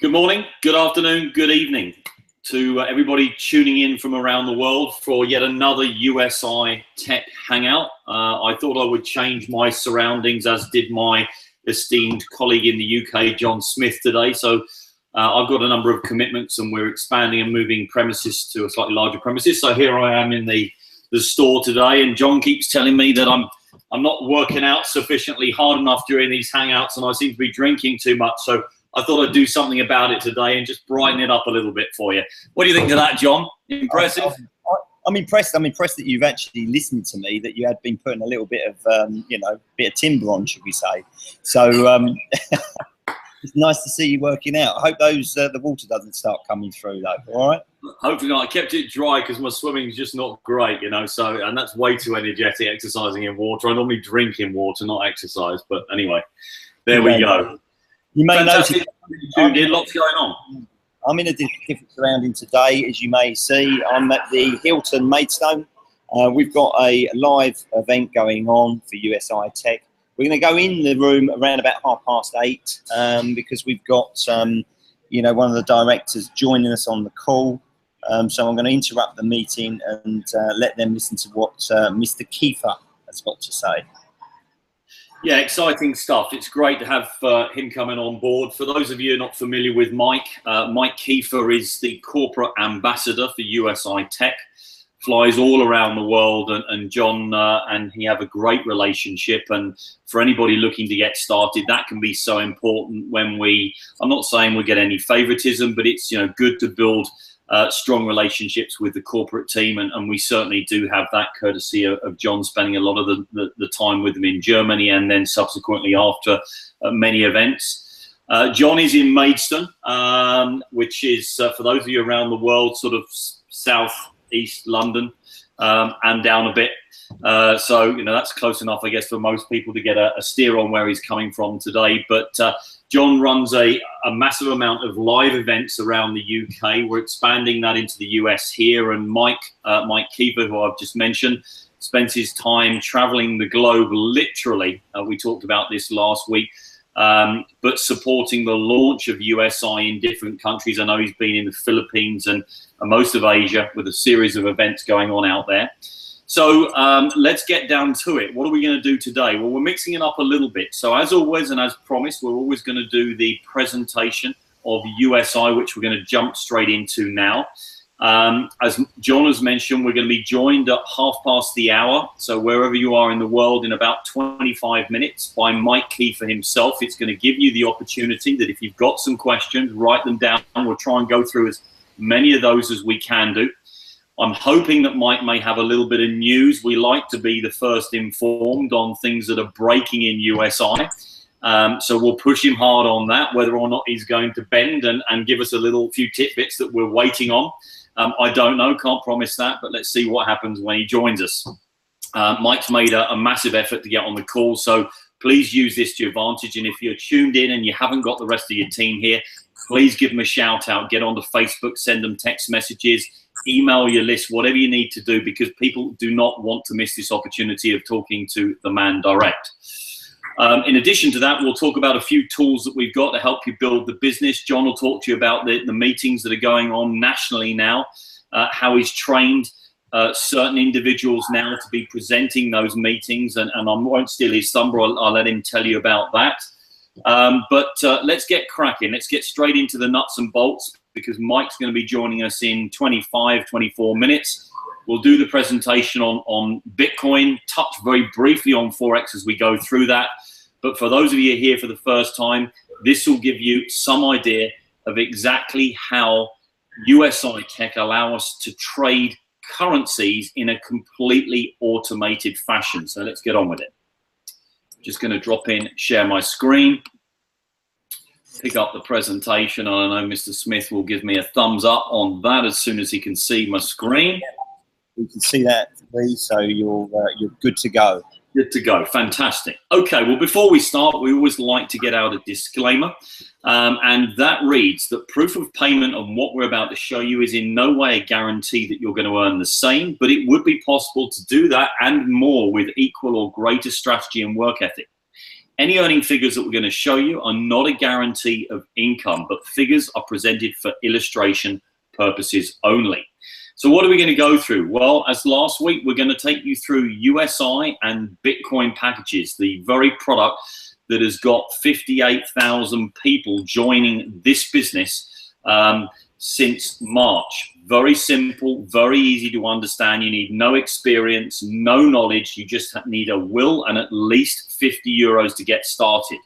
Good morning, good afternoon, good evening to everybody tuning in from around the world for yet another USI Tech Hangout. I thought I would change my surroundings, as did my esteemed colleague in the UK, John Smith, today. So I've got a number of commitments and we're expanding and moving premises to a slightly larger premises. So here I am in the store today, and John keeps telling me that I'm not working out sufficiently hard enough during these Hangouts and I seem to be drinking too much. So I thought I'd do something about it today and just brighten it up a little bit for you. What do you think of that, John? Impressive? I'm impressed. I'm impressed that you've actually listened to me, that you had been putting a little bit of, bit of timber on, should we say. So it's nice to see you working out. I hope the water doesn't start coming through, though, all right? Hopefully not. I kept it dry because my swimming's just not great, and that's way too energetic, exercising in water. I normally drink in water, not exercise, but anyway, there we go. You may notice lots going on. I'm in a different surrounding today, as you may see. I'm at the Hilton Maidstone. We've got a live event going on for USI Tech. We're going to go in the room around about 8:30 because we've got one of the directors joining us on the call. So I'm going to interrupt the meeting and let them listen to what Mr. Keifer has got to say. Yeah, exciting stuff. It's great to have him coming on board. For those of you not familiar with Mike, Mike Keifer is the corporate ambassador for USI Tech. Flies all around the world, and John and he have a great relationship. And for anybody looking to get started, that can be so important when I'm not saying we get any favoritism, but it's good to build strong relationships with the corporate team, and we certainly do have that, courtesy of John spending a lot of the time with them in Germany and then subsequently after many events. John is in Maidstone, which is, for those of you around the world, sort of southeast London and down a bit. So that's close enough, I guess, for most people to get a steer on where he's coming from today. But John runs a massive amount of live events around the UK. We're expanding that into the US here, and Mike Keifer, who I've just mentioned, spends his time traveling the globe, literally. We talked about this last week, but supporting the launch of USI in different countries. I know he's been in the Philippines and most of Asia with a series of events going on out there. So let's get down to it. What are we going to do today? Well, we're mixing it up a little bit. So as always, and as promised, we're always going to do the presentation of USI, which we're going to jump straight into now. As John has mentioned, we're going to be joined at hour. So wherever you are in the world, in about 25 minutes, by Mike Keifer himself. It's going to give you the opportunity that if you've got some questions, write them down. We'll try and go through as many of those as we can do. I'm hoping that Mike may have a little bit of news. We like to be the first informed on things that are breaking in USI. So we'll push him hard on that, whether or not he's going to bend and give us a few tidbits that we're waiting on. I don't know, can't promise that, but let's see what happens when he joins us. Mike's made a massive effort to get on the call, so please use this to your advantage. And if you're tuned in and you haven't got the rest of your team here, please give them a shout out, get onto Facebook, send them text messages, email your list, whatever you need to do, because people do not want to miss this opportunity of talking to the man direct. In addition to that, we'll talk about a few tools that we've got to help you build the business. John will talk to you about the meetings that are going on nationally now, how he's trained certain individuals now to be presenting those meetings, and I won't steal his thunder. I'll let him tell you about that. But let's get cracking. Let's get straight into the nuts and bolts, because Mike's going to be joining us in 24 minutes. We'll do the presentation on Bitcoin, touch very briefly on Forex as we go through that. But for those of you here for the first time, this will give you some idea of exactly how USI Tech allow us to trade currencies in a completely automated fashion. So let's get on with it. Just going to drop in, share my screen, pick up the presentation. I know Mr. Smith will give me a thumbs up on that as soon as he can see my screen. We can see that, Lee, so you're good to go. Good to go. Fantastic. Okay, well, before we start, we always like to get out a disclaimer, and that reads that proof of payment on what we're about to show you is in no way a guarantee that you're going to earn the same, but it would be possible to do that and more with equal or greater strategy and work ethic. Any earning figures that we're going to show you are not a guarantee of income, but figures are presented for illustration purposes only. So what are we going to go through? Well, as last week, we're going to take you through USI and Bitcoin packages, the very product that has got 58,000 people joining this business since March. Very simple, very easy to understand. You need no experience, no knowledge. You just need a will and at least 50 euros to get started.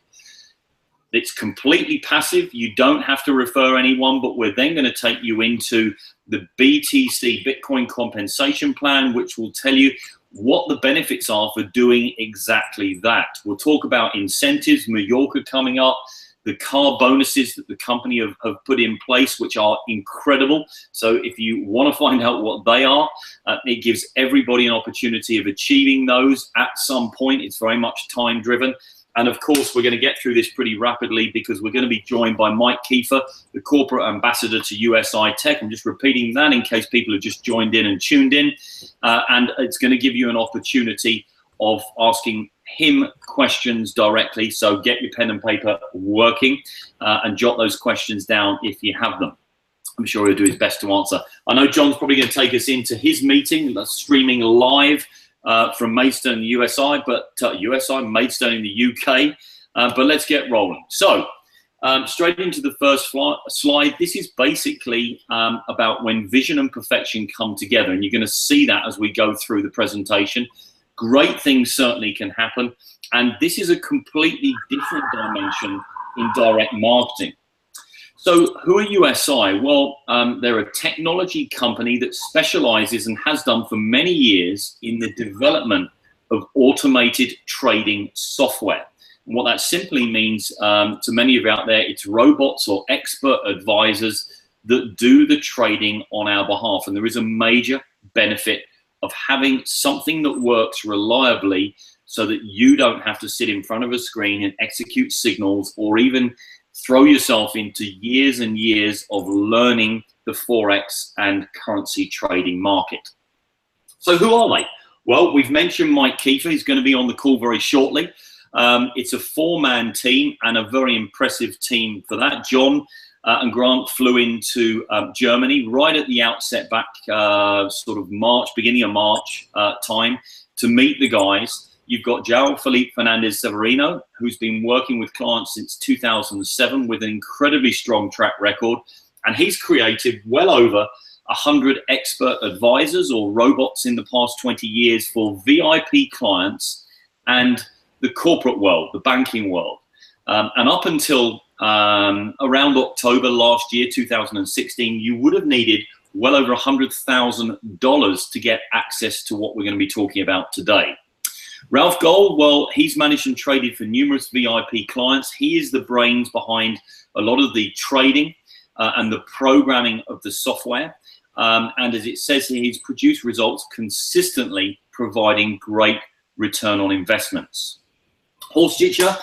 It's completely passive. You don't have to refer anyone, but we're then going to take you into the BTC, Bitcoin Compensation Plan, which will tell you what the benefits are for doing exactly that. We'll talk about incentives, Mallorca coming up, the car bonuses that the company have put in place, which are incredible. So if you want to find out what they are, it gives everybody an opportunity of achieving those at some point. It's very much time driven. And of course, we're going to get through this pretty rapidly because we're going to be joined by Mike Keifer, the corporate ambassador to USI Tech. I'm just repeating that in case people have just joined in and tuned in. And it's going to give you an opportunity of asking him questions directly. So get your pen and paper working and jot those questions down if you have them. I'm sure he'll do his best to answer. I know John's probably going to take us into his meeting, streaming live from Maidstone, USI, but USI, Maidstone in the UK. But let's get rolling. So straight into the first slide. This is basically about when vision and perfection come together. And you're going to see that as we go through the presentation. Great things certainly can happen. And this is a completely different dimension in direct marketing. So who are USI? Well, they're a technology company that specializes and has done for many years in the development of automated trading software. And what that simply means to many of you out there, it's robots or expert advisors that do the trading on our behalf. And there is a major benefit of having something that works reliably so that you don't have to sit in front of a screen and execute signals or even throw yourself into years and years of learning the Forex and currency trading market. So who are they? Well, we've mentioned Mike Keifer. He's going to be on the call very shortly. It's a four-man team and a very impressive team for that. John and Grant flew into Germany right at the outset back sort of March, beginning of March time to meet the guys. You've got João Felipe Fernandez Severino, who's been working with clients since 2007 with an incredibly strong track record. And he's created well over 100 expert advisors or robots in the past 20 years for VIP clients and the corporate world, the banking world. And up until around October last year, 2016, you would have needed well over $100,000 to get access to what we're going to be talking about today. Ralph Gold, well, he's managed and traded for numerous VIP clients. He is the brains behind a lot of the trading and the programming of the software. And as it says here, he's produced results consistently providing great return on investments. Horst Jitcher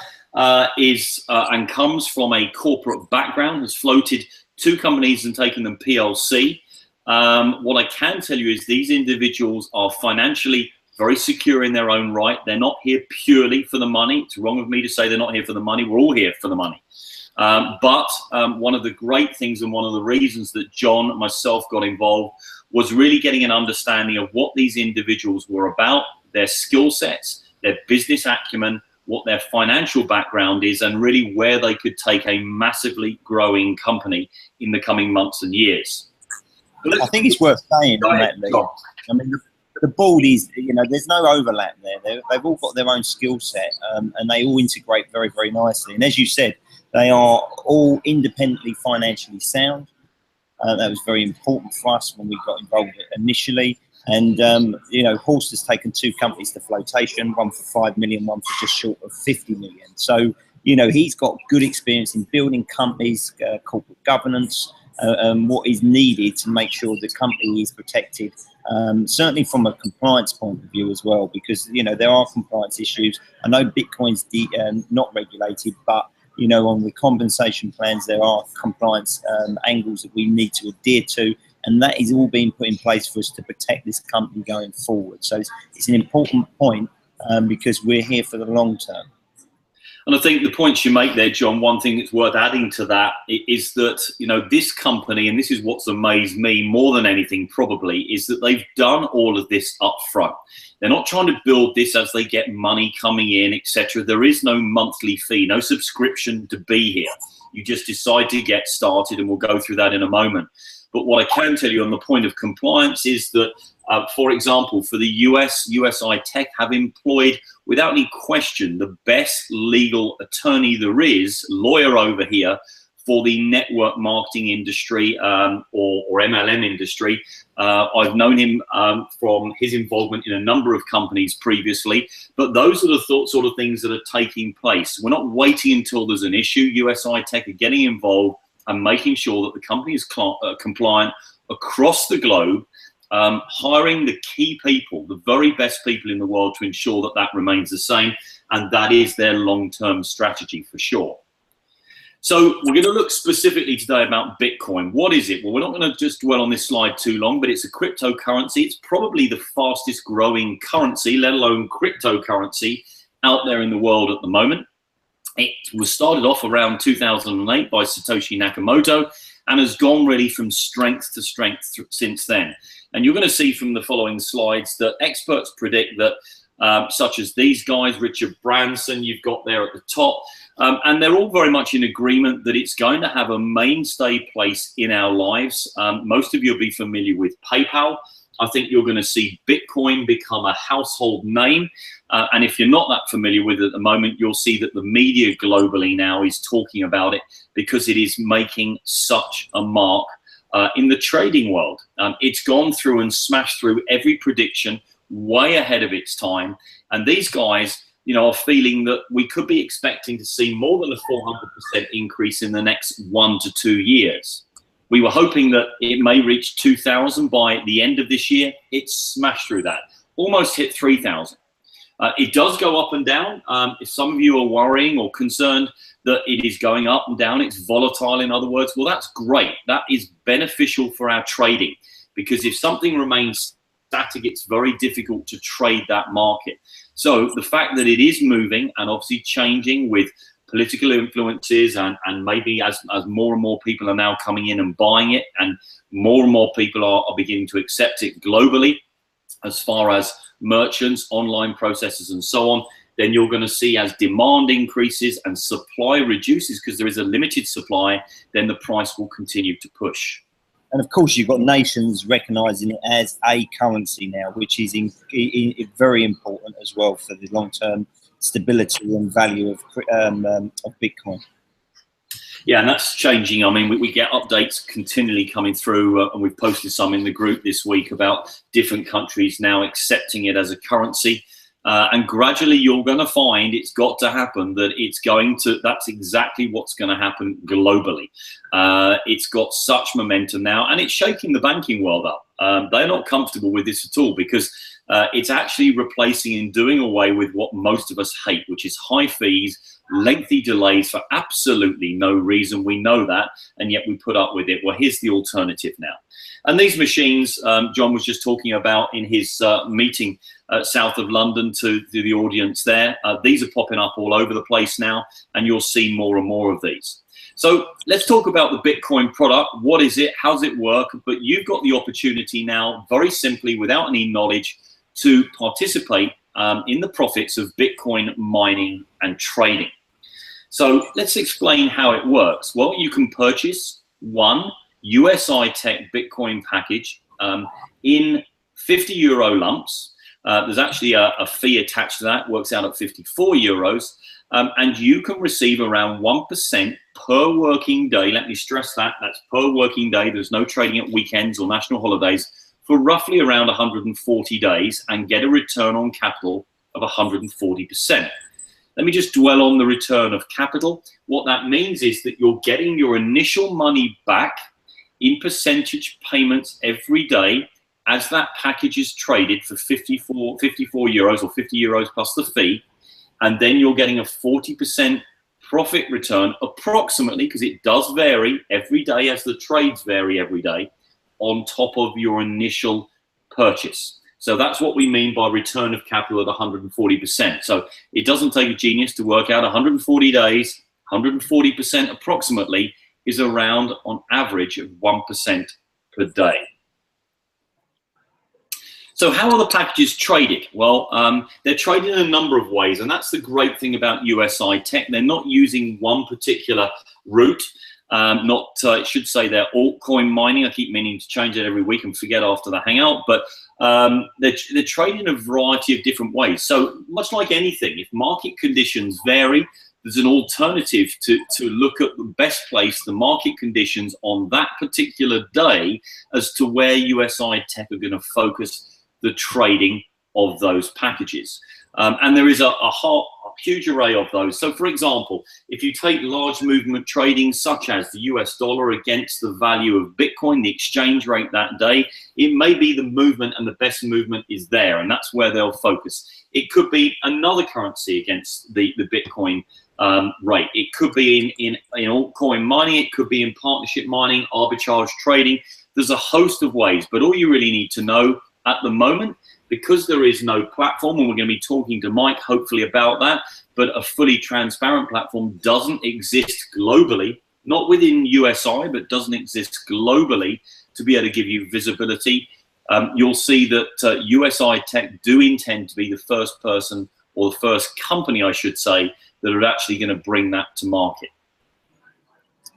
is and comes from a corporate background, has floated two companies and taken them PLC. What I can tell you is these individuals are financially very secure in their own right. They're not here purely for the money. It's wrong of me to say they're not here for the money. We're all here for the money. But one of the great things and one of the reasons that John and myself got involved was really getting an understanding of what these individuals were about, their skill sets, their business acumen, what their financial background is, and really where they could take a massively growing company in the coming months and years. I think it's worth saying on that, Lee. I mean, the board is, you know, there's no overlap there. They've all got their own skill set and they all integrate very, very nicely. And as you said, they are all independently financially sound. That was very important for us when we got involved initially. And, you know, Horst has taken two companies to flotation, one for 5 million, one for just short of 50 million. So, you know, he's got good experience in building companies, corporate governance, what is needed to make sure the company is protected, certainly from a compliance point of view as well, because, you know, there are compliance issues. I know Bitcoin's not regulated, but, you know, on the compensation plans, there are compliance angles that we need to adhere to, and that is all being put in place for us to protect this company going forward. So it's an important point because we're here for the long term. And I think the points you make there, John, one thing that's worth adding to that is that, you know, this company, and this is what's amazed me more than anything probably, is that they've done all of this up front. They're not trying to build this as they get money coming in, etc. There is no monthly fee, no subscription to be here. You just decide to get started, and we'll go through that in a moment. But what I can tell you on the point of compliance is that, for example, for the USI Tech have employed, without any question, the best legal attorney there is, lawyer over here, for the network marketing industry or MLM industry. I've known him from his involvement in a number of companies previously, but those are the sort of things that are taking place. We're not waiting until there's an issue. USI Tech are getting involved and making sure that the company is compliant across the globe, hiring the key people, the very best people in the world, to ensure that that remains the same, and that is their long-term strategy for sure. So we're going to look specifically today about Bitcoin. What is it? Well, we're not going to just dwell on this slide too long, but it's a cryptocurrency. It's probably the fastest growing currency, let alone cryptocurrency, out there in the world at the moment. It was started off around 2008 by Satoshi Nakamoto and has gone really from strength to strength since then. And you're going to see from the following slides that experts predict that, such as these guys, Richard Branson, you've got there at the top, and they're all very much in agreement that it's going to have a mainstay place in our lives. Most of you will be familiar with PayPal. I think you're going to see Bitcoin become a household name. And if you're not that familiar with it at the moment, you'll see that the media globally now is talking about it because it is making such a mark in the trading world. It's gone through and smashed through every prediction way ahead of its time. And these guys, you know, are feeling that we could be expecting to see more than a 400% increase in the next 1 to 2 years. We were hoping that it may reach 2,000 by the end of this year. It's smashed through that, almost hit 3,000. It does go up and down. If some of you are worrying or concerned that it is going up and down, it's volatile in other words, well, that's great. That is beneficial for our trading, because if something remains static, it's very difficult to trade that market. So the fact that it is moving and obviously changing with political influences and maybe as more and more people are now coming in and buying it, and more people are beginning to accept it globally as far as merchants, online processors and so on, then you're going to see as demand increases and supply reduces, because there is a limited supply, then the price will continue to push. And of course, you've got nations recognizing it as a currency now, which is very important as well for the long-term stability and value of Bitcoin. Yeah, and that's changing. I mean, we get updates continually coming through, and we've posted some in the group this week about different countries now accepting it as a currency. And gradually you're going to find it's got to happen, that's exactly what's going to happen globally. It's got such momentum now, and it's shaking the banking world up. They're not comfortable with this at all, because it's actually replacing and doing away with what most of us hate, which is high fees, lengthy delays for absolutely no reason. We know that, and yet we put up with it. Well, here's the alternative now. And these machines, John was just talking about in his meeting south of London to the audience there. These are popping up all over the place now, and you'll see more and more of these. So let's talk about the Bitcoin product. What is it? How does it work? But you've got the opportunity now, very simply, without any knowledge, to participate in the profits of Bitcoin mining and trading. So let's explain how it works. Well, you can purchase one USI Tech Bitcoin package in 50 euro lumps. There's actually a fee attached to that, works out at 54 euros. And you can receive around 1% per working day. Let me stress that, that's per working day. There's no trading at weekends or national holidays, for roughly around 140 days, and get a return on capital of 140%. Let me just dwell on the return of capital. What that means is that you're getting your initial money back in percentage payments every day as that package is traded for 54 euros or 50 euros plus the fee. And then you're getting a 40% profit return approximately, because it does vary every day as the trades vary every day, on top of your initial purchase. So that's what we mean by return of capital at 140%. So it doesn't take a genius to work out 140 days, 140% approximately is around on average of 1% per day. So how are the packages traded? Well, they're traded in a number of ways, and that's the great thing about USI Tech. They're not using one particular route. It should say they're altcoin mining. I keep meaning to change it every week and forget after the hangout, but they're trading a variety of different ways. So much like anything, if market conditions vary, there's an alternative to look at the best place, the market conditions on that particular day, as to where USI Tech are going to focus the trading of those packages. And there is a huge array of those. So for example, if you take large movement trading such as the US dollar against the value of Bitcoin, the exchange rate that day, it may be the movement and the best movement is there, and that's where they'll focus. It could be another currency against the Bitcoin rate. It could be in altcoin mining, it could be in partnership mining, arbitrage trading. There's a host of ways, but all you really need to know at the moment, because there is no platform, and we're going to be talking to Mike hopefully about that, but a fully transparent platform doesn't exist globally, not within USI, but doesn't exist globally to be able to give you visibility. You'll see that USI Tech do intend to be the first person, or the first company, I should say, that are actually going to bring that to market.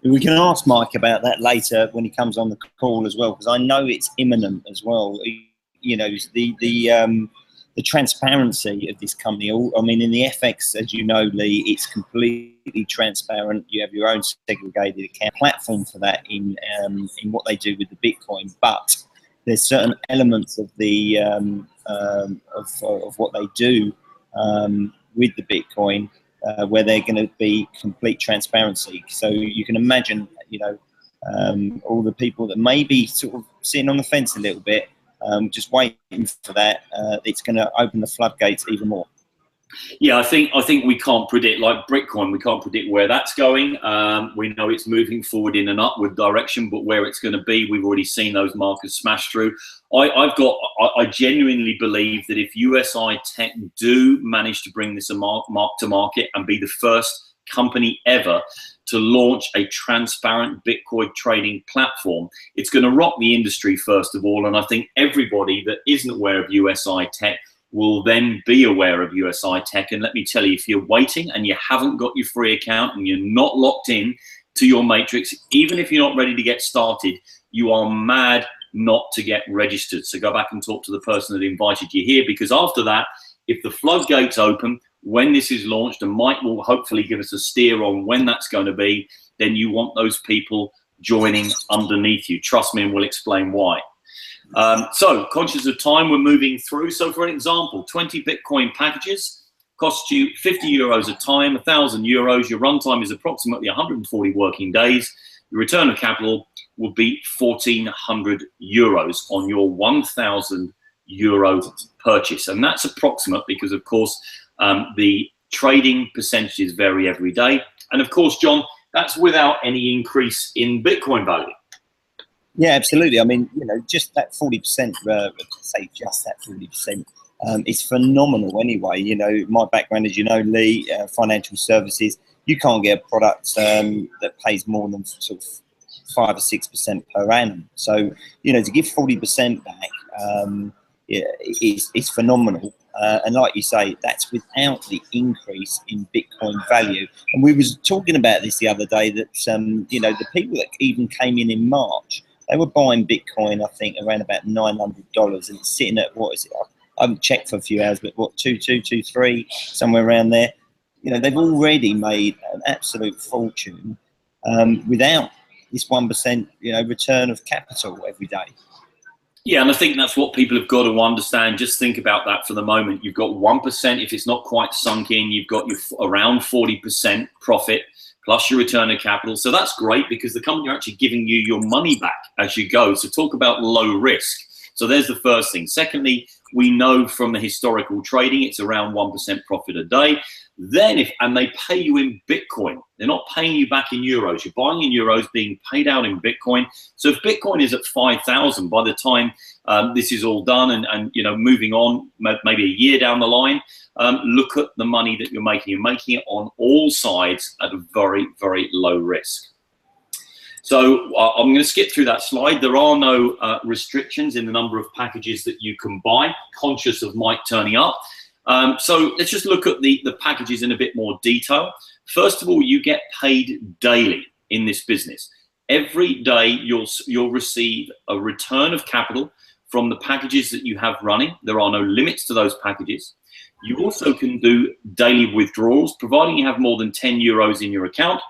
We can ask Mike about that later when he comes on the call as well, because I know it's imminent as well. You know, the transparency of this company. I mean, in the FX, as you know, Lee, it's completely transparent. You have your own segregated account platform for that in what they do with the Bitcoin. But there's certain elements of the of what they do with the Bitcoin where they're going to be complete transparency. So you can imagine, you know, all the people that may be sort of sitting on the fence a little bit. Just waiting for that. It's going to open the floodgates even more. Yeah, I think we can't predict, like Bitcoin, we can't predict where that's going. We know it's moving forward in an upward direction, but where it's going to be, we've already seen those markers smash through. I genuinely believe that if USI Tech do manage to bring this mark to market and be the first company ever to launch a transparent Bitcoin trading platform, it's going to rock the industry first of all. And I think everybody that isn't aware of USI Tech will then be aware of USI Tech. And let me tell you, if you're waiting and you haven't got your free account and you're not locked in to your matrix, even if you're not ready to get started, you are mad not to get registered. So go back and talk to the person that invited you here, because after that, if the floodgates open, when this is launched, and Mike will hopefully give us a steer on when that's going to be, then you want those people joining underneath you. Trust me, and we'll explain why. So conscious of time, we're moving through. So for an example, 20 Bitcoin packages cost you 50 euros a time, 1,000 euros. Your runtime is approximately 140 working days. Your return of capital will be 1,400 euros on your 1,000 euro purchase. And that's approximate because, of course, the trading percentages vary every day. And of course, John, that's without any increase in Bitcoin value. Yeah, absolutely. I mean, you know, just that 40%, say just that 40%, is phenomenal anyway. You know, my background, as you know, Lee, financial services, you can't get a product that pays more than sort of 5 or 6% per annum. So, you know, to give 40% back is phenomenal. And like you say, that's without the increase in Bitcoin value. And we was talking about this the other day that, you know, the people that even came in March, they were buying Bitcoin, I think, around about $900, and it's sitting at, what is it? I haven't checked for a few hours, but what, 2.3, somewhere around there. You know, they've already made an absolute fortune without this 1%, you know, return of capital every day. Yeah, and I think that's what people have got to understand. Just think about that for the moment. You've got 1%, if it's not quite sunk in, you've got your around 40% profit plus your return of capital. So that's great because the company are actually giving you your money back as you go. So talk about low risk. So there's the first thing. Secondly, we know from the historical trading, it's around 1% profit a day. Then and they pay you in Bitcoin. They're not paying you back in euros. You're buying in euros, being paid out in Bitcoin. So if Bitcoin is at 5,000 by the time this is all done and you know, moving on, maybe a year down the line, look at the money that you're making. You're making it on all sides at a very, very low risk. So I'm going to skip through that slide. There are no restrictions in the number of packages that you can buy, conscious of Mike turning up. So let's just look at the packages in a bit more detail. First of all, you get paid daily in this business. Every day you'll receive a return of capital from the packages that you have running. There are no limits to those packages. You also can do daily withdrawals, providing you have more than 10 euros in your account.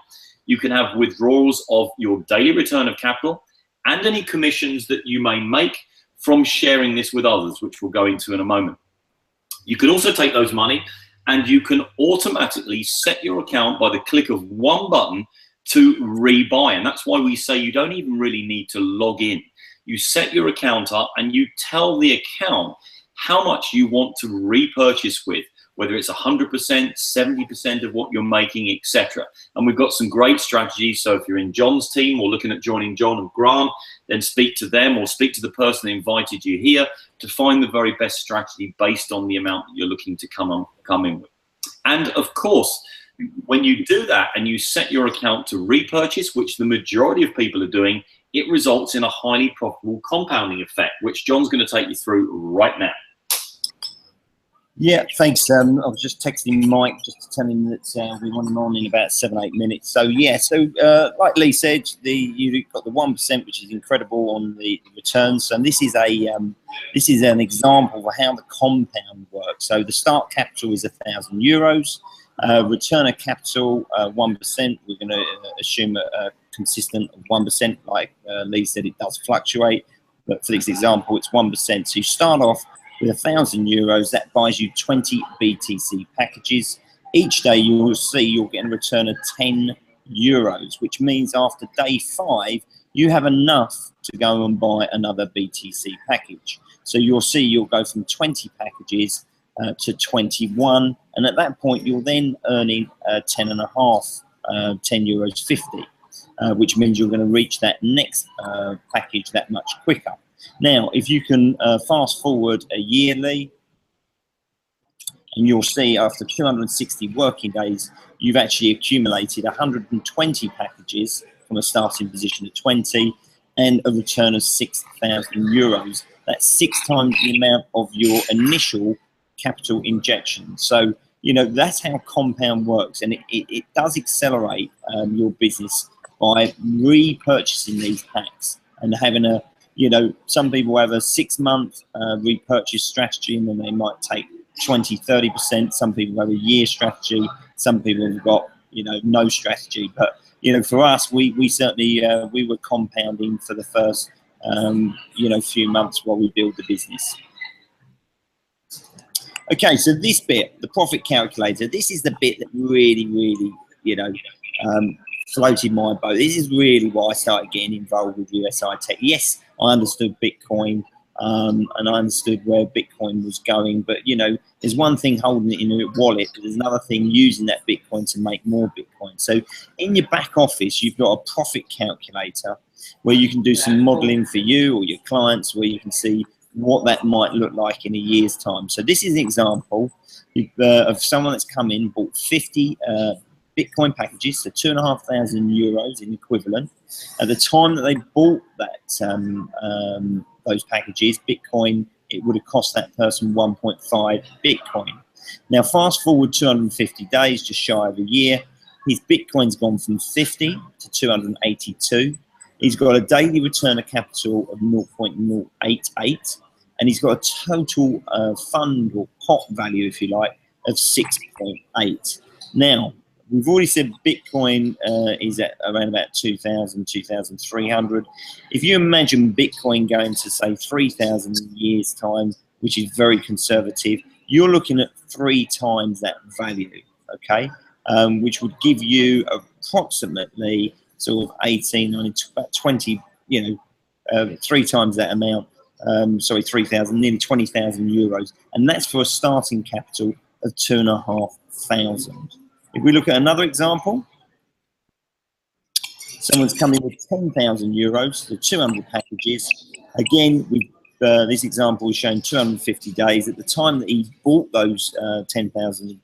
You can have withdrawals of your daily return of capital and any commissions that you may make from sharing this with others, which we'll go into in a moment. You can also take those money and you can automatically set your account by the click of one button to rebuy. And that's why we say you don't even really need to log in. You set your account up and you tell the account how much you want to repurchase with, whether it's 100%, 70% of what you're making, etc. And we've got some great strategies. So if you're in John's team or looking at joining John and Grant, then speak to them or speak to the person that invited you here to find the very best strategy based on the amount that you're looking to come in with. And of course, when you do that and you set your account to repurchase, which the majority of people are doing, it results in a highly profitable compounding effect, which John's going to take you through right now. Yeah, thanks. I was just texting Mike just to tell him that we want him on in about 7-8 minutes. So yeah, so like Lee said, you've got the 1%, which is incredible on the returns. And this is an example of how the compound works. So the start capital is €1,000. Return of capital 1%. We're going to assume a consistent of 1%. Like Lee said, it does fluctuate, but for this example, it's 1%. So you start off with €1,000, that buys you 20 BTC packages. Each day you will see you'll get a return of €10, which means after day 5, you have enough to go and buy another BTC package. So you'll see you'll go from 20 packages to 21, and at that point you're then earning 10.5, €10.50, which means you're going to reach that next package that much quicker. Now, if you can fast forward a yearly, and you'll see after 260 working days, you've actually accumulated 120 packages from a starting position at 20 and a return of €6,000. That's 6 times the amount of your initial capital injection. So, you know, that's how compound works, and it does accelerate your business by repurchasing these packs and having a, you know, some people have a 6-month repurchase strategy, and then they might take 20-30%. Some people have a year strategy. Some people have got, you know, no strategy. But, you know, for us, we certainly we were compounding for the first you know, few months while we build the business. Okay, so this bit, the profit calculator, this is the bit that really, you know, floated my boat. This is really why I started getting involved with USI Tech. Yes, I understood Bitcoin and I understood where Bitcoin was going, but you know, there's one thing holding it in your wallet, but there's another thing using that Bitcoin to make more Bitcoin. So in your back office, you've got a profit calculator where you can do some modeling for you or your clients, where you can see what that might look like in a year's time. So this is an example of someone that's come in, bought 50 Bitcoin packages, so €2,500 in equivalent. At the time that they bought that those packages, Bitcoin, it would have cost that person 1.5 Bitcoin. Now, fast forward 250 days, just shy of a year, his Bitcoin's gone from 50 to 282. He's got a daily return of capital of 0.088, and he's got a total fund or pot value, if you like, of 6.8. Now, we've already said Bitcoin is at around about 2,000, 2,300. If you imagine Bitcoin going to, say, 3,000 in a year's time, which is very conservative, you're looking at 3 times that value, okay? Which would give you approximately sort of 18, 19, about 20, you know, 3 times that amount sorry, 3,000, nearly 20,000 euros, and that's for a starting capital of 2,500. If we look at another example, someone's coming with 10,000 euros for 200 packages. Again, this example is showing 250 days. At the time that he bought those 10,000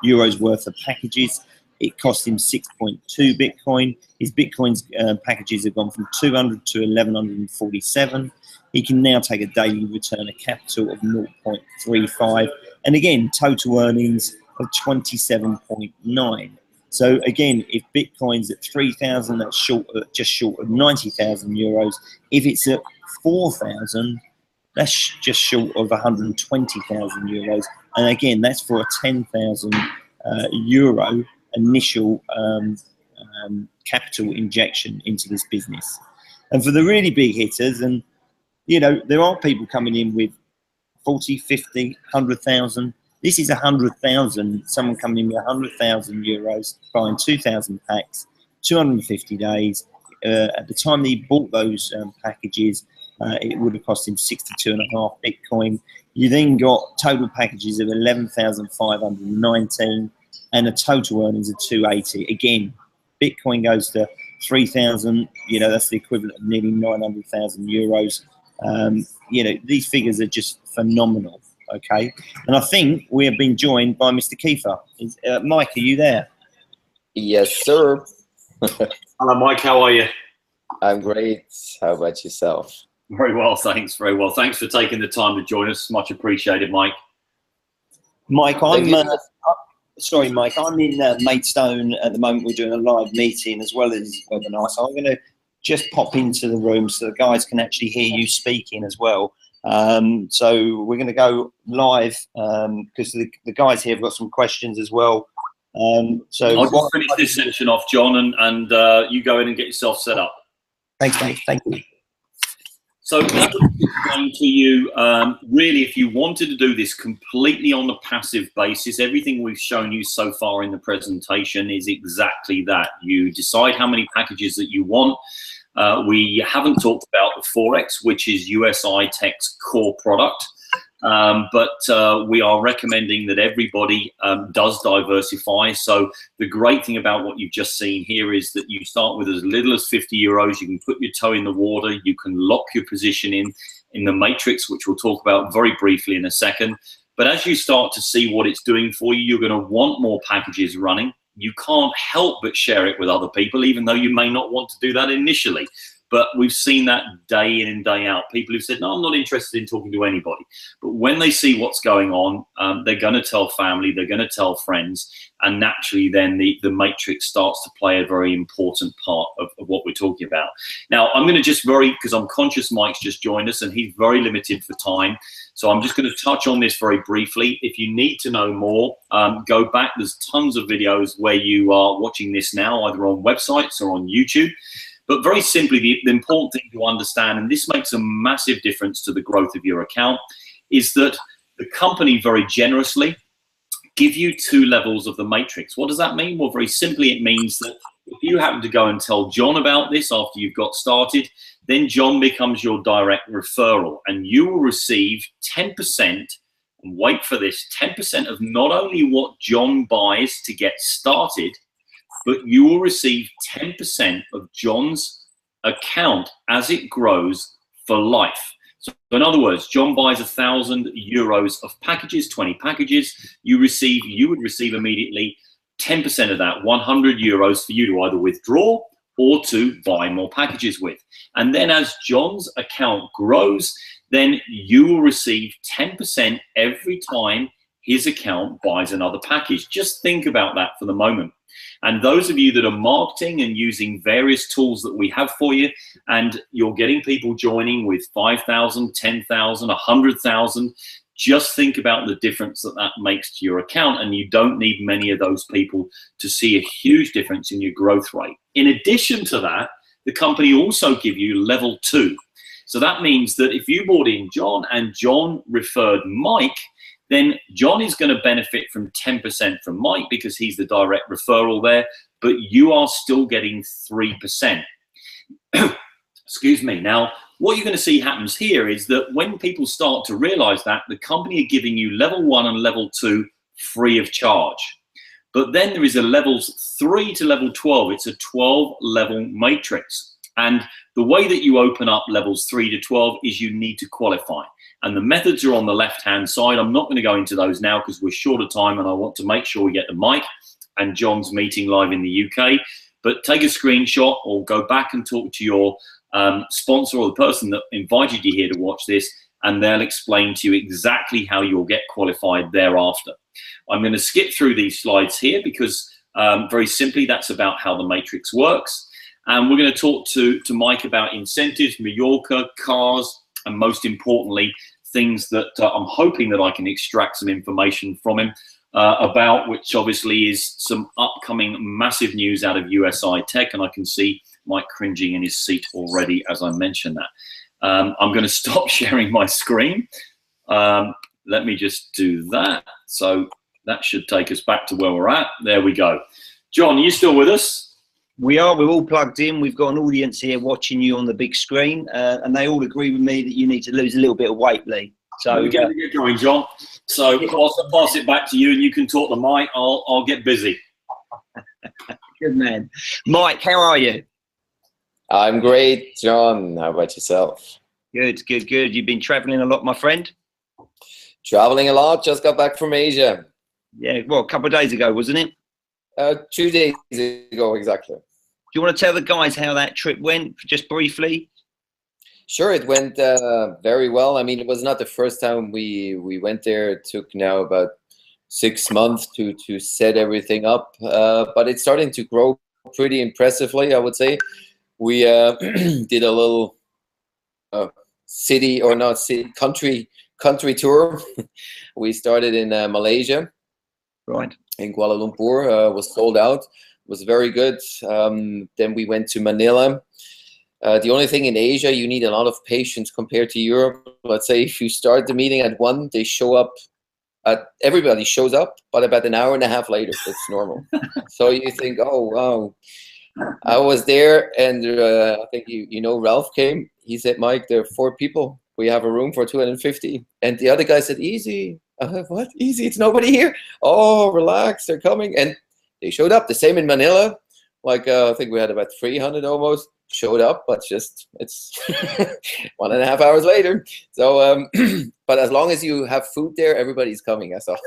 euros worth of packages, it cost him 6.2 Bitcoin. His Bitcoin's packages have gone from 200 to 1,147. He can now take a daily return of capital of 0.35. And again, total earnings of 27.9. So again, if Bitcoin's at 3,000, that's just short of 90,000 euros. If it's at 4,000, that's just short of 120,000 euros. And again, that's for a 10,000 euro initial capital injection into this business. And for the really big hitters, and you know, there are people coming in with 40, 50, 100,000. This is 100,000. Someone coming in with 100,000 euros, buying 2,000 packs, 250 days. At the time that he bought those packages, it would have cost him 62.5 Bitcoin. You then got total packages of 11,519 and a total earnings of 280. Again, Bitcoin goes to 3,000. You know, that's the equivalent of nearly 900,000 euros. You know, these figures are just phenomenal. Okay, and I think we have been joined by Mr. Keifer. Mike, are you there? Yes, sir. Hello, Mike. How are you? I'm great. How about yourself? Very well, thanks. Very well. Thanks for taking the time to join us. Much appreciated, Mike. Mike, sorry, Mike. I'm in Maidstone at the moment. We're doing a live meeting as well as webinar, so I'm going to just pop into the room so the guys can actually hear you speaking as well. So we're going to go live because the guys here have got some questions as well. So I'll just finish this section off, John, and you go in and get yourself set up. Thanks, mate. Thank you. So that would explain to you, really, if you wanted to do this completely on a passive basis, everything we've shown you so far in the presentation is exactly that. You decide how many packages that you want. We haven't talked about the Forex, which is USI Tech's core product, but we are recommending that everybody does diversify. So the great thing about what you've just seen here is that you start with as little as 50 euros. You can put your toe in the water. You can lock your position in the matrix, which we'll talk about very briefly in a second. But as you start to see what it's doing for you, you're going to want more packages running. You can't help but share it with other people, even though you may not want to do that initially. But we've seen that day in and day out. People who've said, no, I'm not interested in talking to anybody. But when they see what's going on, they're going to tell family, they're going to tell friends. And naturally, then the matrix starts to play a very important part of what we're talking about. Now, I'm going to just because I'm conscious Mike's just joined us and he's very limited for time. So I'm just going to touch on this very briefly. If you need to know more, go back. There's tons of videos where you are watching this now, either on websites or on YouTube. But very simply, the important thing to understand, and this makes a massive difference to the growth of your account, is that the company very generously give you 2 levels of the matrix. What does that mean? Well, very simply, it means that if you happen to go and tell John about this after you've got started, then John becomes your direct referral, and you will receive 10%, and wait for this, 10% of not only what John buys to get started, but you will receive 10% of John's account as it grows for life. So in other words, John buys 1,000 euros of packages, 20 packages. You would receive immediately 10% of that, 100 euros for you to either withdraw or to buy more packages with. And then as John's account grows, then you will receive 10% every time his account buys another package. Just think about that for the moment. And those of you that are marketing and using various tools that we have for you, and you're getting people joining with 5,000, 10,000, 100,000, just think about the difference that makes to your account. And you don't need many of those people to see a huge difference in your growth rate. In addition to that, the company also give you level 2. So that means that if you brought in John and John referred Mike, then John is going to benefit from 10% from Mike because he's the direct referral there, but you are still getting 3%. Excuse me. Now, what you're going to see happens here is that when people start to realize that, the company are giving you level 1 and level 2 free of charge. But then there is a levels 3 to level 12. It's a 12-level matrix. And the way that you open up levels 3 to 12 is you need to qualify. And the methods are on the left-hand side. I'm not going to go into those now because we're short of time and I want to make sure we get the mic and John's meeting live in the UK. But take a screenshot or go back and talk to your sponsor or the person that invited you here to watch this, and they'll explain to you exactly how you'll get qualified thereafter. I'm going to skip through these slides here because very simply that's about how the matrix works. And we're going to talk to Mike about incentives, Mallorca, cars, and most importantly, things that I'm hoping that I can extract some information from him about, which obviously is some upcoming massive news out of USI Tech. And I can see Mike cringing in his seat already as I mention that. I'm going to stop sharing my screen. Let me just do that. So that should take us back to where we're at. There we go. John, are you still with us? We are. We're all plugged in. We've got an audience here watching you on the big screen, and they all agree with me that you need to lose a little bit of weight, Lee. So we're going to get going, John. So I'll pass it back to you, and you can talk to Mike. I'll get busy. Good man, Mike. How are you? I'm great, John. How about yourself? Good, good, good. You've been traveling a lot, my friend? Traveling a lot. Just got back from Asia. Yeah, well, a couple of days ago, wasn't it? 2 days ago, exactly. Do you want to tell the guys how that trip went, just briefly? Sure, it went very well. I mean, it was not the first time we went there. It took now about 6 months to set everything up, but it's starting to grow pretty impressively, I would say. We did a little country tour. We started in Malaysia. Right. In Kuala Lumpur, was sold out, was very good. Then we went to Manila. The only thing in Asia, you need a lot of patience compared to Europe. Let's say if you start the meeting at 1, they show up, everybody shows up, but about an hour and a half later, it's normal. So you think, oh, wow. I was there, and I think you know Ralph came. He said, Mike, there are 4 people. We have a room for 250. And the other guy said, easy. What? Easy? It's nobody here? Oh, relax. They're coming. And they showed up. The same in Manila. Like, I think we had about 300 almost showed up, but just it's 1.5 hours later. So, but as long as you have food there, everybody's coming. I saw.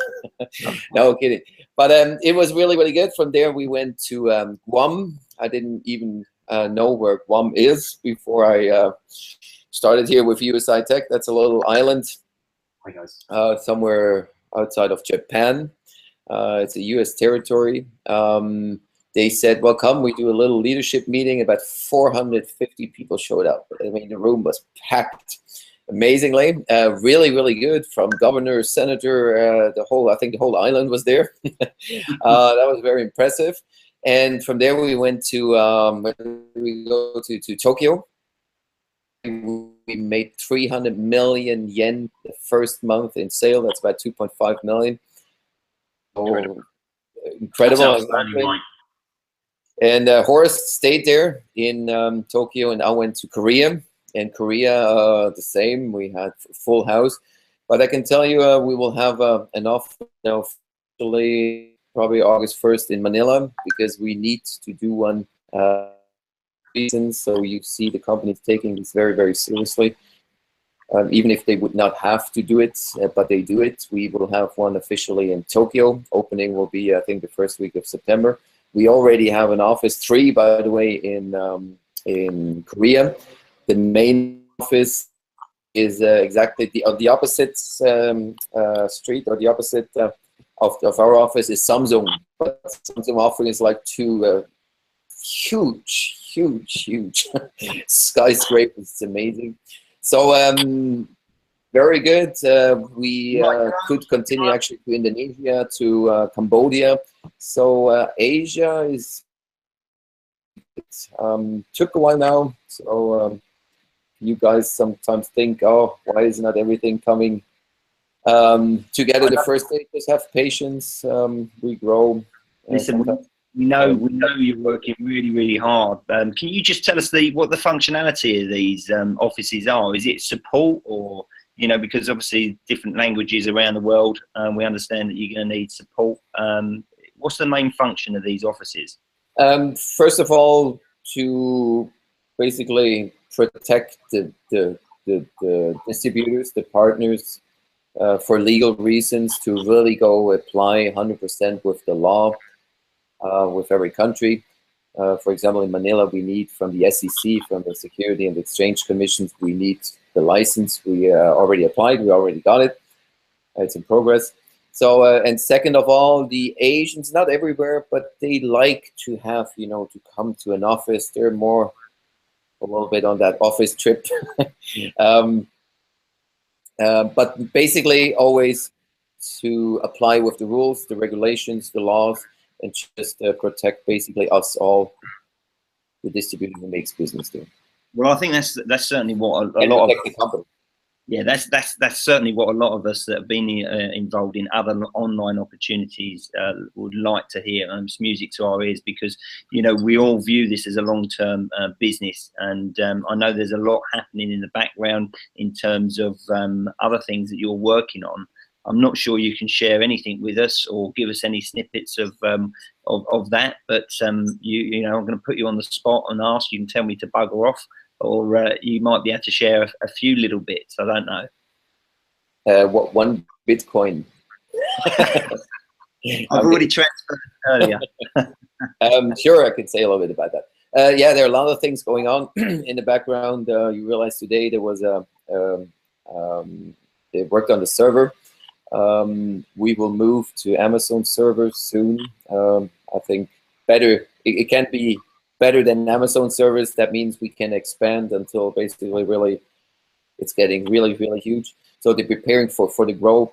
No kidding. But it was really, really good. From there, we went to Guam. I didn't even know where Guam is before I started here with USI Tech. That's a little island. Hi guys. Somewhere outside of Japan. It's a US territory. They said, well, come, we do a little leadership meeting. About 450 people showed up. I mean, the room was packed amazingly. Really, really good, from governor, senator, I think the whole island was there. That was very impressive. And from there, we went to, to Tokyo. We made 300 million yen the first month in sale. That's about 2.5 million. Incredible. And Horace stayed there in Tokyo, and I went to Korea. In Korea, the same. We had a full house. But I can tell you, we will have an office officially probably August 1st in Manila, because we need to do one reasons. So you see the companies taking this very, very seriously. Even if they would not have to do it, but they do it. We will have one officially in Tokyo. Opening will be, I think, the first week of September. We already have an office, 3, by the way, in Korea. The main office is exactly the opposite street, or the opposite of our office is Samsung. But Samsung offering is like 2 huge skyscrapers. It's amazing. So very good. We could continue actually to Indonesia, to Cambodia. So Asia is took a while now. So you guys sometimes think, oh, why is not everything coming together the first day? Just have patience. We grow. Listen, We know you're working really, really hard. Can you just tell us what the functionality of these offices are? Is it support, or because obviously different languages around the world, we understand that you're going to need support. What's the main function of these offices? First of all, to basically protect the distributors, the partners, for legal reasons, to really go apply 100% with the law. With every country. For example, in Manila, we need from the SEC, from the Security and Exchange Commission, we need the license. We already applied, we already got it. It's in progress. So, and second of all, the Asians, not everywhere, but they like to have, to come to an office. They're more a little bit on that office trip. But basically always to apply with the rules, the regulations, the laws, and just protect basically us all, the distributor who makes business there. Well, I think that's certainly what a lot of the company. Yeah, that's certainly what a lot of us that have been involved in other online opportunities would like to hear. It's music to our ears, because we all view this as a long-term business, and I know there's a lot happening in the background in terms of other things that you're working on. I'm not sure you can share anything with us or give us any snippets of that, but I'm going to put you on the spot and ask. You can tell me to bugger off, or you might be able to share a few little bits. I don't know. What, one Bitcoin? I've already transferred earlier. Sure, I can say a little bit about that. Yeah, there are a lot of things going on in the background. You realize today there was they worked on the server. We will move to Amazon servers soon. I think better. It can be better than Amazon servers. That means we can expand until basically really it's getting really, really huge. So they're preparing for the growth.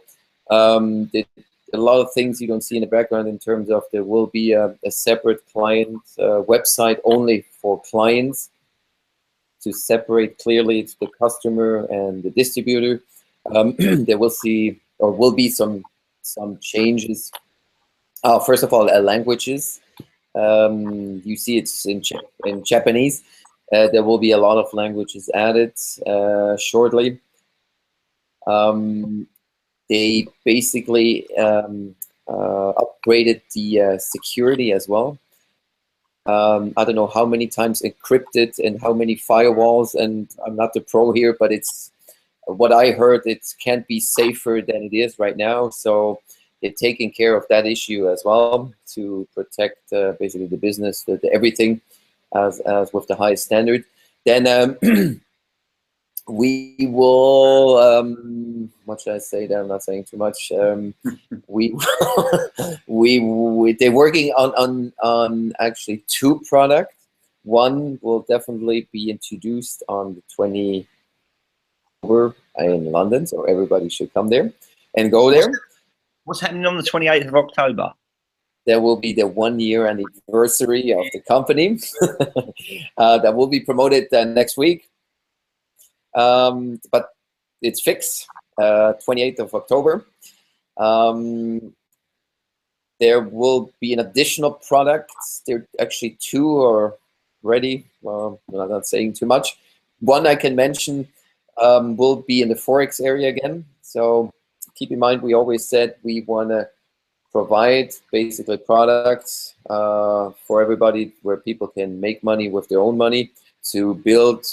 A lot of things you don't see in the background in terms of there will be a separate client website only for clients to separate clearly the customer and the distributor. There will be some changes. First of all, languages. You see it's in Japanese. There will be a lot of languages added shortly. They basically upgraded the security as well. I don't know how many times encrypted and how many firewalls, and I'm not the pro here, but it's what I heard, it can't be safer than it is right now. So they're taking care of that issue as well to protect basically the business, everything as with the highest standard. Then we will, what should I say there? I'm not saying too much. They're working on actually 2 products. One will definitely be introduced on the 20th in London, so everybody should come there and go there. What's happening on the 28th of October? There will be the 1-year anniversary of the company that will be promoted next week. But it's fixed, 28th of October. There will be an additional product. There actually 2 are ready. Well, I'm not saying too much. One I can mention will be in the Forex area again. So keep in mind, we always said we want to provide basically products for everybody where people can make money with their own money, to build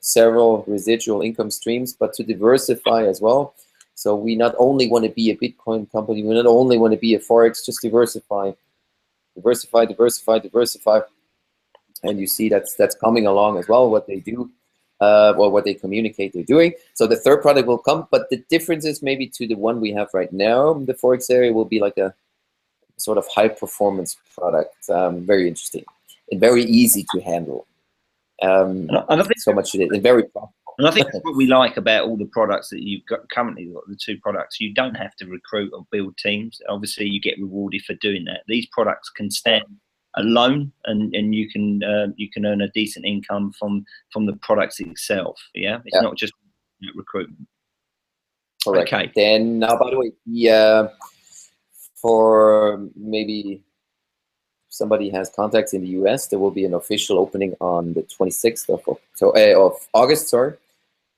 several residual income streams, but to diversify as well. So we not only want to be a Bitcoin company, we not only want to be a Forex, just diversify. And you see that's coming along as well, what they do, or what they communicate they're doing. So the 3rd product will come, but the difference is maybe to the one we have right now, the Forex area will be like a sort of high performance product. Very interesting and very easy to handle. And I think so much it is, and very profitable. And I think that's what we like about all the products that you've got currently, the 2 products. You don't have to recruit or build teams. Obviously, you get rewarded for doing that. These products can stand alone, and you can earn a decent income from the products itself. Yeah, it's not just recruitment. Correct. Okay. Then now, by the way, for maybe somebody has contacts in the US, there will be an official opening on the 26th of August, sorry,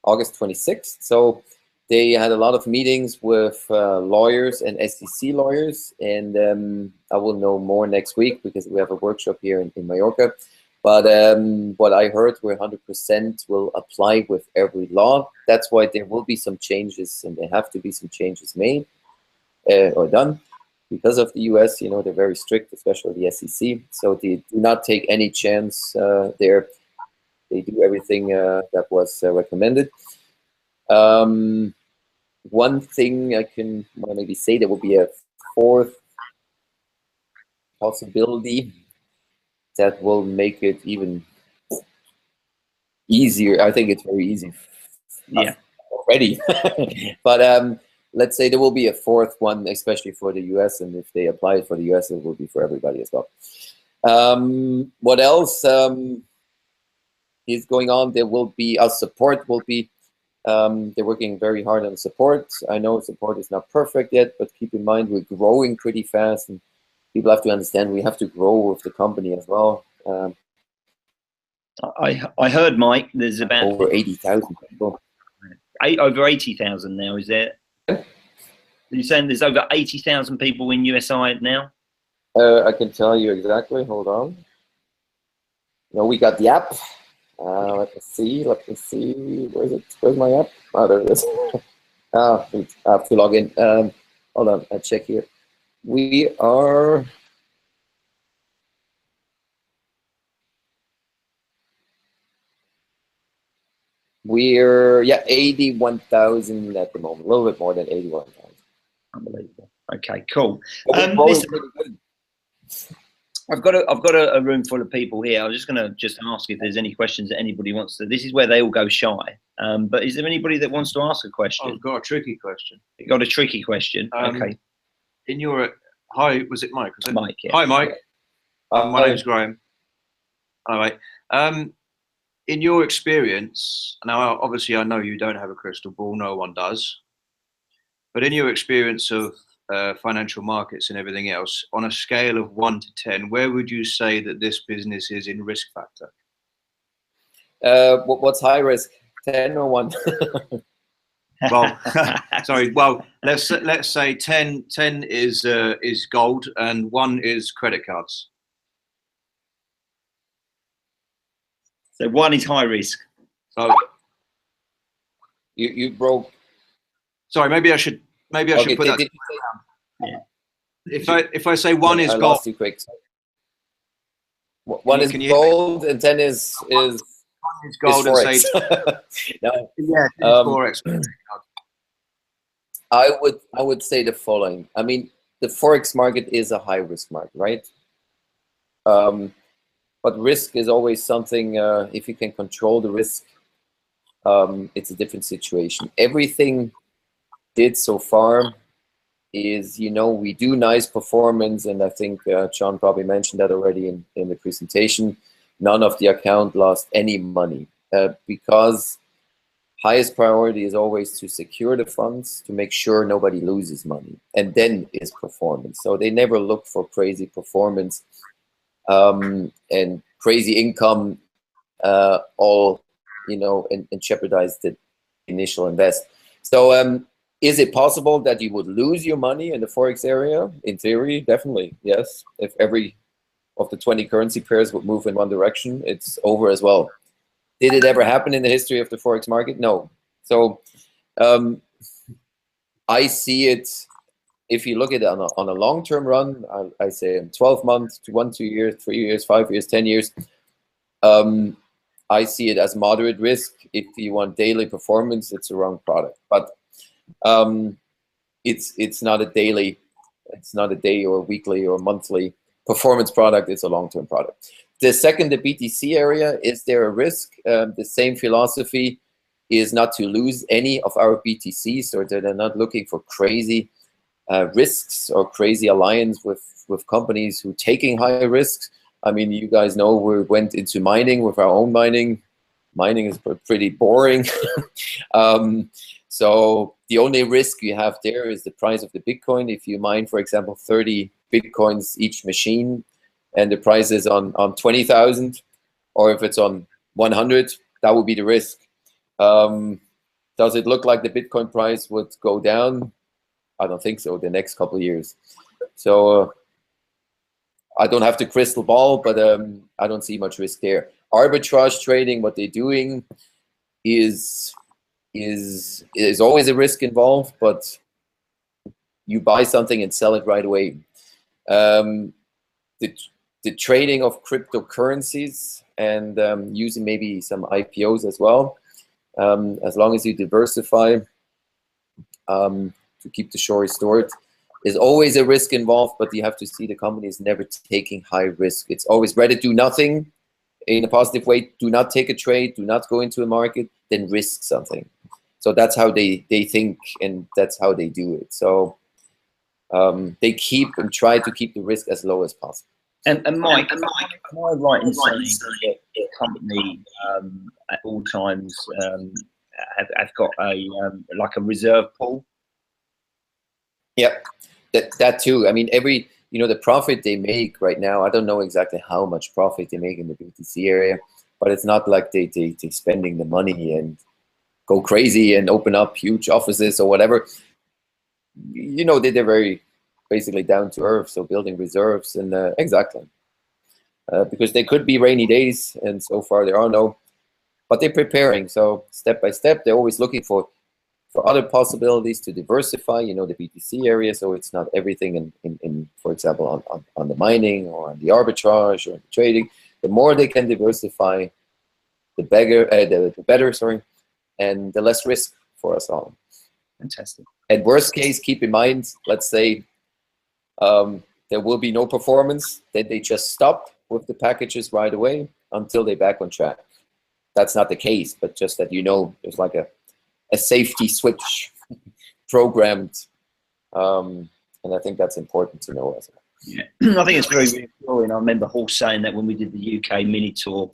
August 26th. So they had a lot of meetings with lawyers and SEC lawyers, and I will know more next week because we have a workshop here in Mallorca. But what I heard, where 100% will apply with every law. That's why there will be some changes, and there have to be some changes made or done. Because of the US, you know, they're very strict, especially the SEC. So they do not take any chance there. They do everything that was recommended. One thing I can maybe say, there will be a fourth possibility that will make it even easier. I think it's very easy already. But let's say there will be a fourth one, especially for the US, and if they apply it for the US, it will be for everybody as well. What else is going on? There will be, our support will be, they're working very hard on support. I know support is not perfect yet, but keep in mind we're growing pretty fast, and people have to understand we have to grow with the company as well. I heard, Mike, there's about over 80,000 people. Over 80,000 now, is there? Are you saying there's over 80,000 people in USI now? I can tell you exactly. Hold on. No, we got the app. Let me see. Where is it? Where's my app? Oh, there it is. I have to log in. Hold on. I check here. We're 81,000 at the moment. A little bit more than 81,000. Unbelievable. Okay, cool. Listen, I've got a room full of people here. I was just going to ask if there's any questions that anybody wants to. This is where they all go shy. But is there anybody that wants to ask a question? I've got a tricky question. You got a tricky question? Okay. In your hi, was it Mike? Was it Mike? Yeah. Hi, Mike. My name's Graham. All right. In your experience, now obviously I know you don't have a crystal ball. No one does. But in your experience of financial markets and everything else, on a scale of 1 to 10, where would you say that this business is in risk factor? What's high risk? 10 or 1? Well, sorry. Well, let's say 10 is gold and 1 is credit cards. So 1 is high risk. So you broke. Sorry, maybe I should put that. Yeah. If I say 1 is I gold. lost you quick. 1 is gold and 10 is 1 is gold and say no. Yeah, Forex. I would say the following. I mean, the Forex market is a high risk market, right? But risk is always something, if you can control the risk, it's a different situation. Everything did so far is, you know, we do nice performance, and I think John probably mentioned that already in the presentation. None of the account lost any money because highest priority is always to secure the funds, to make sure nobody loses money, and then is performance. So they never look for crazy performance and crazy income, all, you know, and jeopardize the initial invest. So is it possible that you would lose your money in the Forex area? In theory, definitely, yes. If every of the 20 currency pairs would move in one direction, it's over as well. Did it ever happen in the history of the Forex market? No. So I see it, if you look at it on a long-term run, I say in 12 months to 1, 2 years, 3 years, 5 years, 10 years, I see it as moderate risk. If you want daily performance, it's a wrong product. But it's not a daily, it's not a day or weekly or monthly performance product. It's a long-term product. The second, the BTC area, is there a risk? The same philosophy is not to lose any of our BTCs, so they're not looking for crazy risks or crazy alliance with companies who taking high risks. I mean, you guys know we went into mining with our own mining. Mining is pretty boring. So the only risk you have there is the price of the Bitcoin. If you mine, for example, 30 Bitcoins each machine, and the price is on 20,000, or if it's on 100, that would be the risk. Does it look like the Bitcoin price would go down? I don't think so the next couple of years. So I don't have the crystal ball, but I don't see much risk there. Arbitrage trading, what they're doing is always a risk involved, but you buy something and sell it right away. The trading of cryptocurrencies and using maybe some IPOs as well, as long as you diversify to keep the shore restored, is always a risk involved, but you have to see the company is never taking high risk. It's always rather do nothing in a positive way. Do not take a trade, do not go into a market, then risk something. So that's how they think, and that's how they do it. So they keep and try to keep the risk as low as possible. And Mike, am I right in saying that the company at all times have got a like a reserve pool? Yeah, that too. I mean, the profit they make right now, I don't know exactly how much profit they make in the BTC area, but it's not like they spending the money and go crazy and open up huge offices or whatever. They're very basically down to earth, so building reserves and exactly. Because there could be rainy days, and so far there are no, but they're preparing. So step by step, they're always looking for other possibilities to diversify, the BTC area, so it's not everything in for example, on the mining or on the arbitrage or the trading. The more they can diversify, the better, sorry, and the less risk for us all. Fantastic. And worst case, keep in mind, let's say there will be no performance, then they just stop with the packages right away until they're back on track. That's not the case, but just that there's like a safety switch programmed, and I think that's important to know as well. Yeah, I think it's very reassuring. I remember Hall saying that when we did the UK mini tour,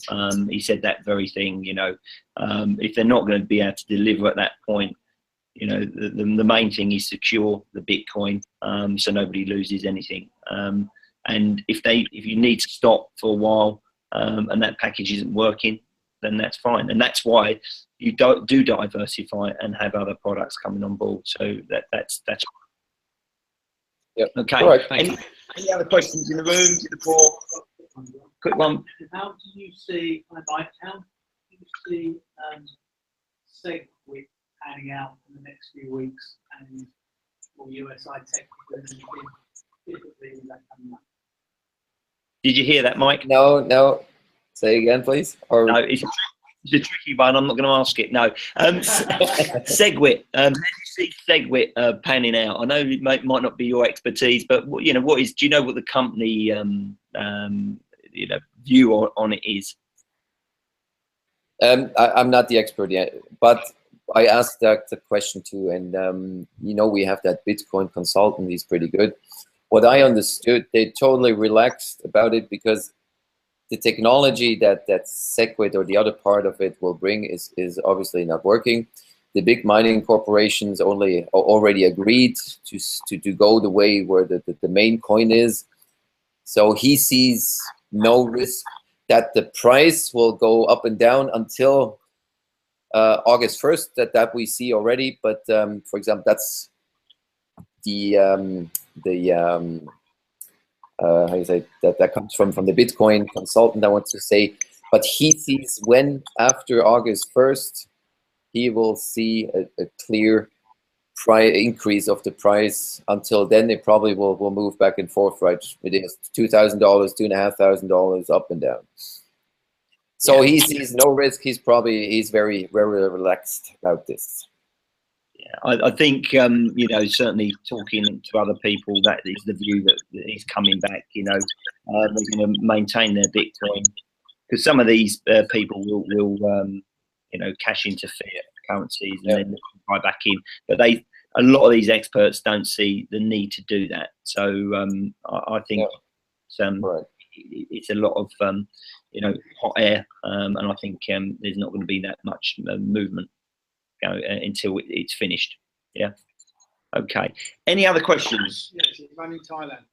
he said that very thing. If they're not going to be able to deliver at that point, the main thing is secure the Bitcoin, so nobody loses anything. And if you need to stop for a while and that package isn't working, then that's fine. And that's why you do diversify and have other products coming on board. So that's yep. Okay. All right, any other questions in the room before? Quick one. How do you see SegWit panning out in the next few weeks, and will USI Tech typically that coming up? Did you hear that, Mike? No. Say again, please. Or no, it's a tricky one. I'm not going to ask it. No. SegWit. How do you see SegWit panning out? I know it might not be your expertise, but what is? Do you know what the company view on it is? I'm not the expert yet, but I asked that the question too, and we have that Bitcoin consultant. He's pretty good. What I understood, they totally relaxed about it because the technology that SegWit or the other part of it will bring is obviously not working. The big mining corporations already agreed to go the way where the main coin is. So he sees no risk that the price will go up and down until August 1st. That we see already. But for example, that's how you say that comes from the Bitcoin consultant, I want to say, but he sees when after August 1st he will see a clear increase of the price. Until then, they probably will move back and forth, right? It is $2,000, $2,500 up and down. So he sees no risk. He's very, very relaxed about this. Yeah, I think certainly talking to other people, that is the view that he's coming back. They're going to maintain their Bitcoin, because some of these people will cash into fiat currencies and then buy back in. But a lot of these experts don't see the need to do that. So I think it's a lot of hot air, and I think there's not going to be that much movement until it's finished. Yeah. Okay. Any other questions? Yes, it's run in Thailand.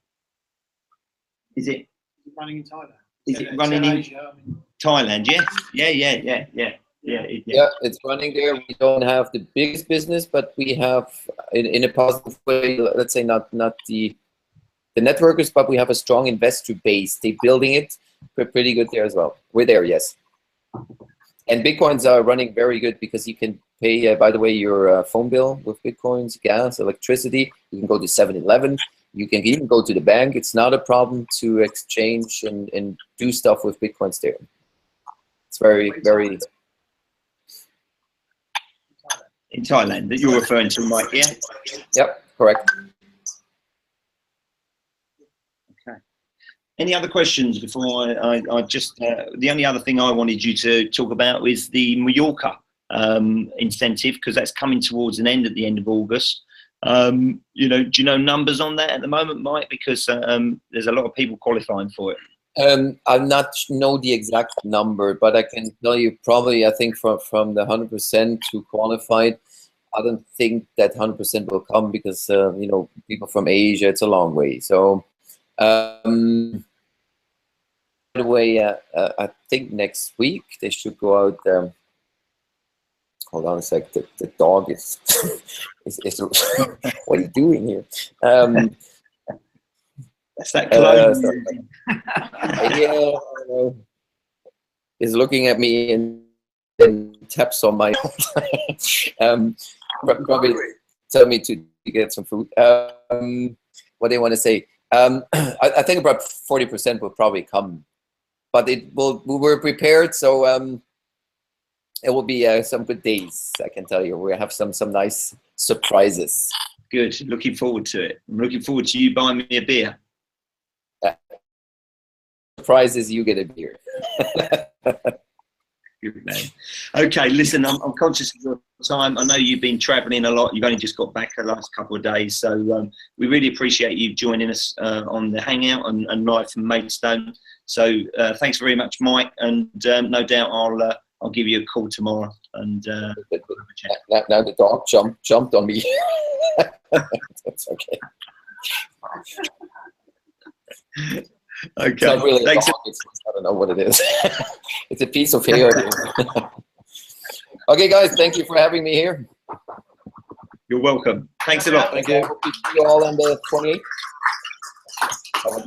Is it? running in Thailand? Is it running in Asia, I mean, Thailand? Yeah, Yeah, it's running there. We don't have the biggest business, but we have, in a positive way, let's say not the networkers, but we have a strong investor base. They're building it. We're pretty good there as well. We're there, yes. And Bitcoins are running very good because you can pay, by the way, your phone bill with Bitcoins, gas, electricity. You can go to 7-Eleven. You can even go to the bank. It's not a problem to exchange and do stuff with Bitcoins there. It's very, very... in Thailand that you're referring to, Mike, yeah? Yep, correct. Okay. Any other questions before I just... the only other thing I wanted you to talk about is the Mallorca incentive, because that's coming towards an end at the end of August. You know, do you know numbers on that at the moment, Mike? Because there's a lot of people qualifying for it. I'm not know the exact number, but I can tell you probably, I think from the 100% who qualified, I don't think that 100% will come because, you know, people from Asia, it's a long way. So, by the way, I think next week they should go out. Hold on a sec. The dog is, is what are you doing here? That's that clone. Yeah, is looking at me and taps on my probably tell me to get some food. What do you want to say? I think about 40% will probably come, but we were prepared, so it will be some good days. I can tell you, we have some nice surprises. Good. Looking forward to it. I'm looking forward to you buying me a beer. Surprises, you get a beer. Good man. Okay, listen, I'm conscious of your time. I know you've been traveling a lot. You've only just got back the last couple of days. So we really appreciate you joining us on the Hangout and live from Maidstone. So thanks very much, Mike. And no doubt I'll give you a call tomorrow. And now the dog jumped on me. That's okay. Okay. It's not really Thanks. a dog. I don't know what it is. It's a piece of hair. Okay, guys, thank you for having me here. You're welcome. Thanks a lot. Thank you. Hope to see you all on the 28th.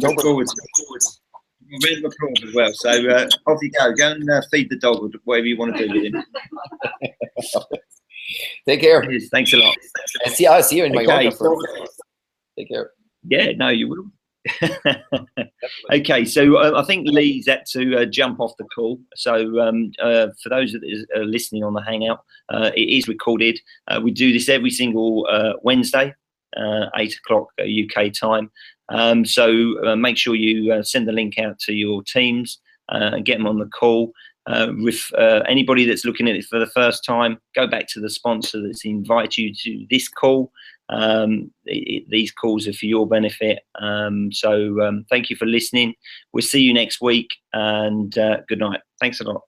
Look forward to it. A round of applause as well. So off you go. Go and feed the dog or whatever you want to do with him. Take care. Cheers. Thanks a lot. I'll see you in Mallorca. Take care. Yeah, no, you will. Okay, so I think Lee's had to jump off the call. So for those that are listening on the Hangout, it is recorded. We do this every single Wednesday, 8 o'clock UK time. So make sure you send the link out to your teams and get them on the call. With anybody that's looking at it for the first time, go back to the sponsor that's invited you to this call. These calls are for your benefit. So thank you for listening. We'll see you next week, and good night. Thanks a lot.